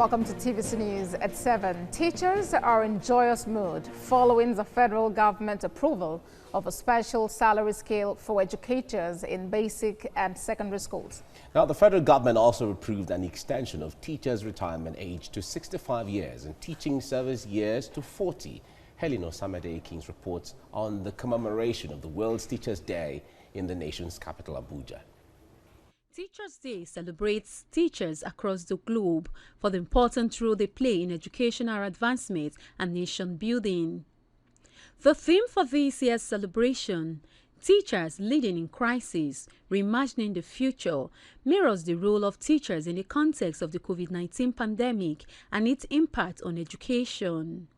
Welcome to TVC News at 7. Teachers are in joyous mood following the federal government approval of a special salary scale for educators in basic and secondary schools. Now, the federal government also approved an extension of teachers' retirement age to 65 years and teaching service years to 40. Helen Osamede-Akins reports on the commemoration of the World's Teachers' Day in the nation's capital, Abuja. Teachers' Day celebrates teachers across the globe for the important role they play in educational advancement and nation building. The theme for this year's celebration, Teachers Leading in Crisis, Reimagining the Future, mirrors the role of teachers in the context of the COVID-19 pandemic and its impact on education.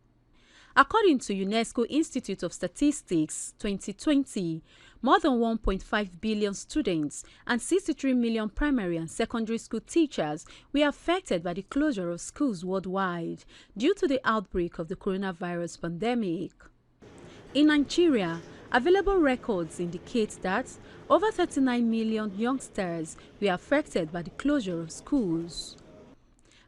According to UNESCO Institute of Statistics 2020, more than 1.5 billion students and 63 million primary and secondary school teachers were affected by the closure of schools worldwide due to the outbreak of the coronavirus pandemic. In Nigeria, available records indicate that over 39 million youngsters were affected by the closure of schools.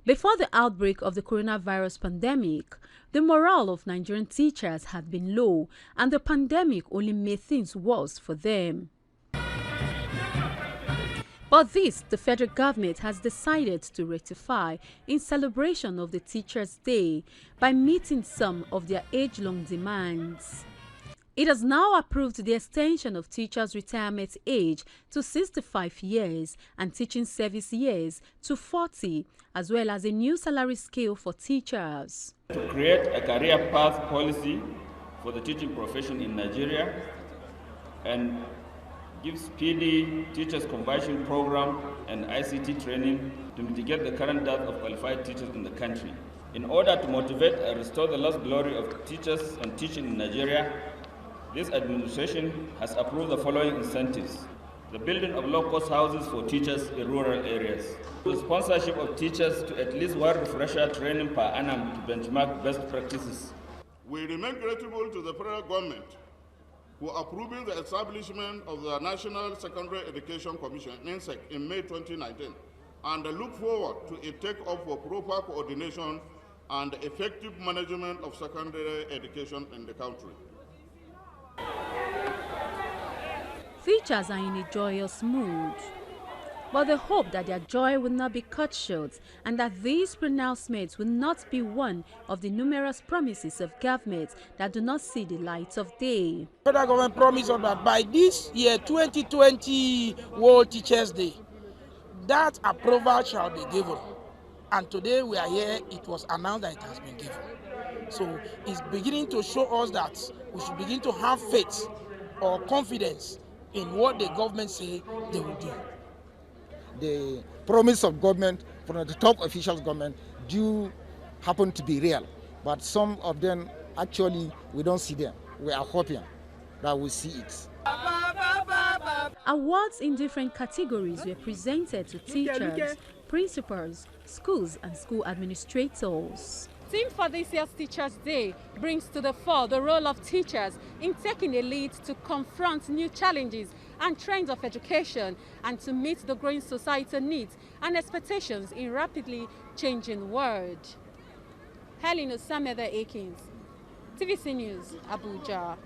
Before the outbreak of the coronavirus pandemic, the morale of Nigerian teachers had been low, and the pandemic only made things worse for them. But this, the federal government has decided to rectify in celebration of the Teachers' Day by meeting some of their age-long demands. It has now approved the extension of teachers' retirement age to 65 years and teaching service years to 40, as well as a new salary scale for teachers. To create a career path policy for the teaching profession in Nigeria and give speedy teachers conversion program and ICT training to mitigate the current dearth of qualified teachers in the country. In order to motivate and restore the lost glory of teachers and teaching in Nigeria, this administration has approved the following incentives: the building of low-cost houses for teachers in rural areas, the sponsorship of teachers to at least one refresher training per annum to benchmark best practices. We remain grateful to the federal government for approving the establishment of the National Secondary Education Commission (NSEC) in May 2019, and look forward to its take-up for proper coordination and effective management of secondary education in the country. Teachers are in a joyous mood, but they hope that their joy will not be cut short and that these pronouncements will not be one of the numerous promises of government that do not see the light of day. The federal government promised us that by this year, 2020 World Teachers' Day, that approval shall be given. And today we are here, it was announced that it has been given. So it's beginning to show us that we should begin to have faith or confidence in what the government say they will do. The promise of government from the top officials government do happen to be real, but some of them actually we don't see them. We are hoping that we see it. Awards in different categories were presented to teachers, principals, schools and school administrators. Theme for this year's Teachers' Day brings to the fore the role of teachers in taking a lead to confront new challenges and trends of education and to meet the growing societal needs and expectations in rapidly changing world. Helen Osamede-Akins, TVC News, Abuja.